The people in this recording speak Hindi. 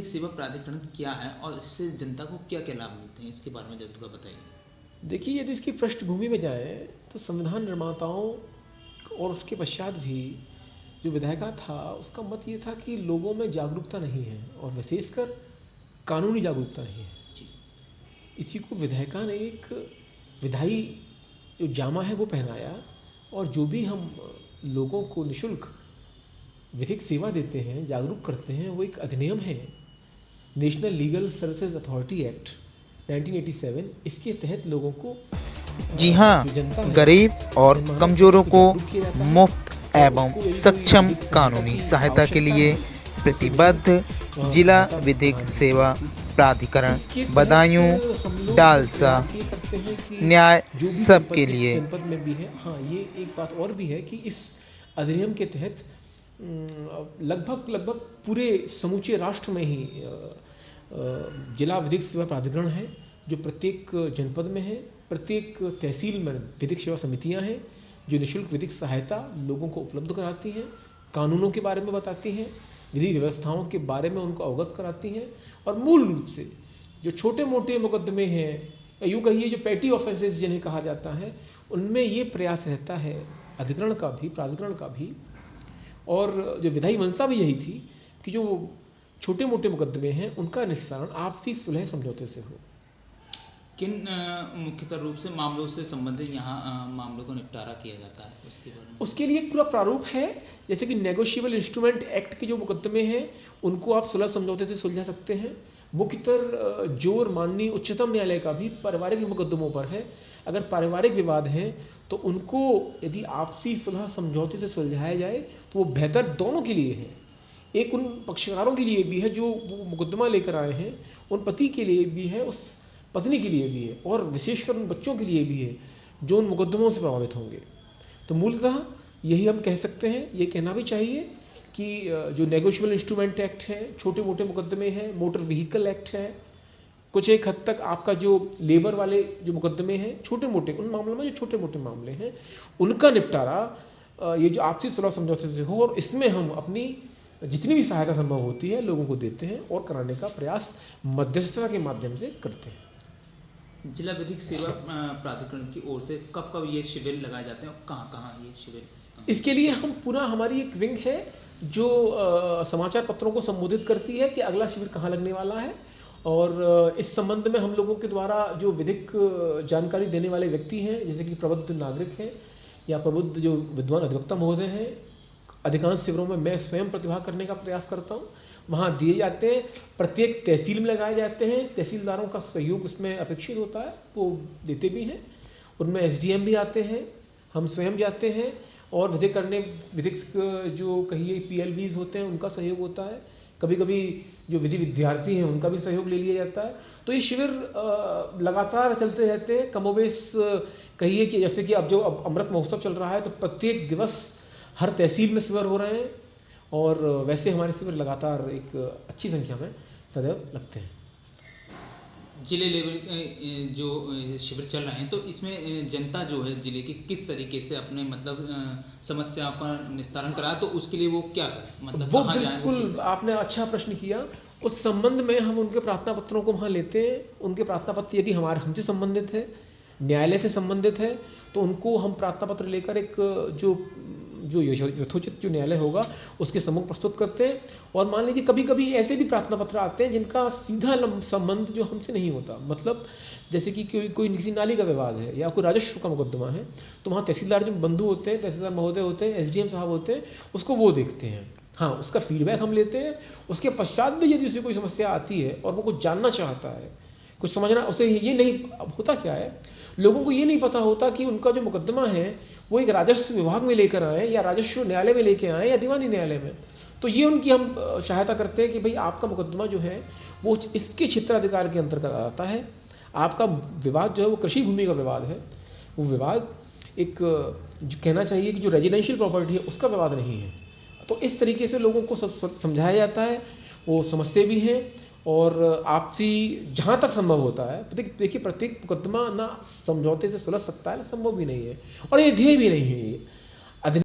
सेवा प्राधिकरण क्या है और इससे जनता को क्या क्या लाभ मिलते हैं, इसके बारे में जरूर थोड़ा बताइए। देखिए, यदि इसकी पृष्ठभूमि में जाएँ तो संविधान निर्माताओं और उसके पश्चात भी जो विधायिका था, उसका मत ये था कि लोगों में जागरूकता नहीं है और विशेषकर कानूनी जागरूकता नहीं है। जी। इसी को विधायिका ने एक विधायी जो जामा है वो पहनाया और जो भी हम लोगों को निःशुल्क विधिक सेवा देते हैं, जागरूक करते हैं, वो एक अधिनियम है, national legal services authority act 1987। इसके तहत लोगों को जी हाँ, जो जनता है, गरीब और जनमानस कमजोरों को जागरूक किया जाता है मुफ्त और एवं उसको यदि कोई सक्षम विधिक सेवा कानूनी की सहायता के आवश्यकता लिए है, प्रतिबद्ध तो जिला सहायता विधिक प्रदान की सेवा जाती है। प्राधिकरण इसके तहत बदायूं हम लोग डालसा प्रयास ये करते हैं कि न्याय जो भी सबके जनपद इस लिए। जनपद में भी है, हाँ, ये एक बात और भी है कि इस अधिनियम के तहत लगभग पूरे समूचे राष्ट्र में ही जिला विधिक सेवा प्राधिकरण है, जो प्रत्येक जनपद में है। प्रत्येक तहसील में विधिक सेवा समितियां हैं जो निःशुल्क विधिक सहायता लोगों को उपलब्ध कराती हैं, कानूनों के बारे में बताती हैं, विधि व्यवस्थाओं के बारे में उनको अवगत कराती हैं। और मूल रूप से जो छोटे मोटे मुकदमे हैं, या यूँ कहिए जो पैटी ऑफेंसेस जिन्हें कहा जाता है, उनमें ये प्रयास रहता है अधिकरण का भी, प्राधिकरण का भी, और जो विधायी मंशा भी यही थी कि जो छोटे मोटे मुकदमे हैं उनका निस्तारण आपसी सुलह समझौते से हो। किन मुख्यतः रूप से मामलों से संबंधित यहाँ मामलों को निपटारा किया जाता है, उसके बारे में? उसके लिए एक पूरा प्रारूप है, जैसे कि नेगोशिएबल इंस्ट्रूमेंट एक्ट के जो मुकदमे हैं उनको आप सुलह समझौते से सुलझा सकते हैं। मुख्यतर जोर माननीय उच्चतम न्यायालय का भी पारिवारिक मुकदमों पर है। अगर पारिवारिक विवाद हैं तो उनको यदि आपसी सुलह समझौते से सुलझाया जाए तो वो बेहतर दोनों के लिए है। एक उन पक्षकारों के लिए भी है जो वो मुकदमा लेकर आए हैं, उन पति के लिए भी है, उस पत्नी के लिए भी है, और विशेषकर उन बच्चों के लिए भी है जो उन मुकदमों से प्रभावित होंगे। तो मूलतः यही हम कह सकते हैं, ये कहना भी चाहिए कि जो नेगोशिएबल इंस्ट्रूमेंट एक्ट है, छोटे मोटे मुकदमे हैं, मोटर व्हीकल एक्ट है, कुछ एक हद तक आपका जो लेबर वाले जो मुकदमे हैं छोटे मोटे, उन मामलों में जो छोटे मोटे मामले हैं उनका निपटारा ये जो आपसी सुलह समझौते से हो, और इसमें हम अपनी जितनी भी सहायता संभव होती है लोगों को देते हैं और कराने का प्रयास मध्यस्थता के माध्यम से करते हैं। जिला विधिक सेवा प्राधिकरण की ओर से कब कब ये शिविर लगाए जाते हैं और कहाँ कहाँ ये शिविर? इसके लिए हम पूरा, हमारी एक विंग है जो समाचार पत्रों को संबोधित करती है कि अगला शिविर कहाँ लगने वाला है, और इस संबंध में हम लोगों के द्वारा जो विधिक जानकारी देने वाले व्यक्ति हैं, जैसे कि प्रबुद्ध नागरिक हैं या प्रबुद्ध जो विद्वान अधिवक्ता महोदय हैं, अधिकांश शिविरों में मैं स्वयं प्रतिभाग करने का प्रयास करता हूँ, वहाँ दिए जाते हैं। प्रत्येक तहसील में लगाए जाते हैं, तहसीलदारों का सहयोग उसमें अपेक्षित होता है, वो देते भी हैं। उनमें एसडीएम भी आते हैं, हम स्वयं जाते हैं, और विधिक जो कहिए पीएलवीज होते हैं उनका सहयोग होता है। कभी कभी जो विधि विद्यार्थी हैं उनका भी सहयोग ले लिया जाता है। तो ये शिविर लगातार चलते रहते हैं। कमोबेश कहिए कि जैसे कि अब अमृत महोत्सव चल रहा है तो प्रत्येक दिवस हर तहसील में शिविर हो रहे हैं, और वैसे हमारे शिविर लगातार एक अच्छी संख्या में सदैव लगते हैं। जिले लेवल जो शिविर चल रहे हैं तो इसमें जनता जो है जिले की किस तरीके से अपने मतलब समस्याओं का निस्तारण कराए, तो उसके लिए वो क्या करें, मतलब वो कहाँ जाएं? बिल्कुल आपने अच्छा प्रश्न किया। उस संबंध में हम उनके प्रार्थना पत्रों को वहाँ लेते हैं। उनके प्रार्थना पत्र यदि हमसे संबंधित है, न्यायालय से संबंधित है, तो उनको हम प्रार्थना पत्र लेकर एक जो यथोचित जो न्यायालय होगा उसके सम्मुख प्रस्तुत करते हैं। और मान लीजिए कभी कभी ऐसे भी प्रार्थना पत्र आते हैं जिनका सीधा संबंध जो हमसे नहीं होता, मतलब जैसे कि कोई किसी नाली का विवाद है या कोई राजस्व का मुकदमा है, तो वहाँ तहसीलदार जो बंधु होते हैं, तहसीलदार महोदय होते हैं, एसडीएम साहब होते हैं, उसको वो देखते हैं। हाँ, उसका फीडबैक हम लेते हैं। उसके पश्चात भी यदि उसे कोई समस्या आती है और वो कुछ जानना चाहता है, कुछ समझना, उसे ये नहीं, अब होता क्या है, लोगों को ये नहीं पता होता कि उनका जो मुकदमा है वो एक राजस्व विभाग में लेकर आए या राजस्व न्यायालय में लेके आए या दीवानी न्यायालय में। तो ये उनकी हम सहायता करते हैं कि भाई आपका मुकदमा जो है वो इसके क्षेत्राधिकार के अंतर्गत आता है। आपका विवाद जो है वो कृषि भूमि का विवाद है, वो विवाद एक जो कहना चाहिए कि जो रेजिडेंशियल प्रॉपर्टी है उसका विवाद नहीं है। तो इस तरीके से लोगों को समझाया जाता है, वो समझते भी हैं, और आपसी जहाँ तक संभव होता है, देखिए प्रत्येक मुकदमा ना समझौते से सुलझ सकता है, ना संभव भी नहीं है, और ये ध्येय भी नहीं है।